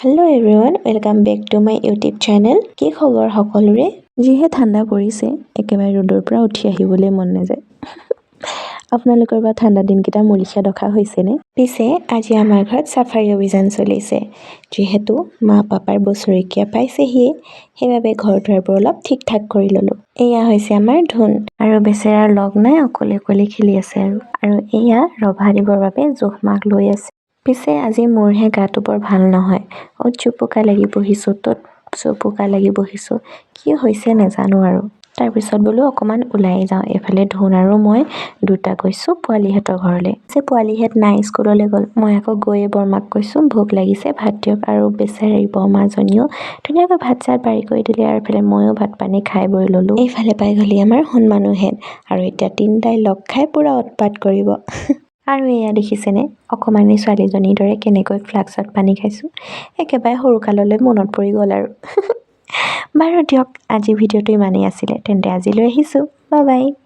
Hello' everyone, welcome back to my YouTube channel. কি খবৰ সকলোৰে? যিহে ঠাণ্ডা পৰিছে, একেবাৰে ৰ'দৰ পৰা উঠি আহিবলৈ মন নাযায়। আপোনালোকৰ বা ঠাণ্ডা দিনকেইটা মৰিষা দখা হৈছেনে? পিছে আজি আমাৰ ঘৰত চাফাৰী অভিযান চলিছে। যিহেতু মা পাপাৰ বছৰেকীয়া পাইছেহিয়ে, সেইবাবে ঘৰ দুৱাৰবোৰ অলপ ঠিক ঠাক কৰি ল'লো। এয়া হৈছে আমাৰ ধুন, আৰু বেচেৰাৰ লগ নাই, অকলে অকলে খেলি আছে আৰু এয়া ৰভা দিবৰ বাবে জোখ-মাখ লৈ আছে। পিছে আজি মোৰহে গাটো বৰ ভাল নহয়। অ'ত জোপোকা লাগি বহিছোঁ, ত'ত জোপোকা লাগি বহিছোঁ। কি হৈছে নাজানো আৰু। তাৰপিছত বোলো অকণমান ওলাই যাওঁ। এইফালে ধুন আৰু মই দুটা গৈছোঁ পোৱালিহঁতৰ ঘৰলৈ। পোৱালিহঁত নাই, স্কুললৈ গ'ল। মই আকৌ গৈয়ে বৰমাক কৈছোঁ ভোক লাগিছে, ভাত দিয়ক। আৰু বেচেৰি বৰমাজনীও ধুনীয়াকৈ ভাত-চাত বাঢ়ি কৰি দিলে, আৰু এইফালে ময়ো ভাত-পানী খাই বৈ ল'লোঁ। এইফালে পাই গ'লি আমাৰ সোণ মানুহহেঁত, আৰু এতিয়া তিনিটাই লগ খাই পূৰা উৎপাত কৰিব। আৰু এয়া দেখিছেনে, অকণমানি ছোৱালীজনীৰ দৰে কেনেকৈ ফ্লাক্সত পানী খাইছোঁ। একেবাৰে সৰুকাললৈ মনত পৰি গ'ল আৰু। বাৰু দিয়ক, আজি ভিডিঅ'টো ইমানেই আছিলে। তেন্তে আজিলৈ আহিছোঁ। Bye bye.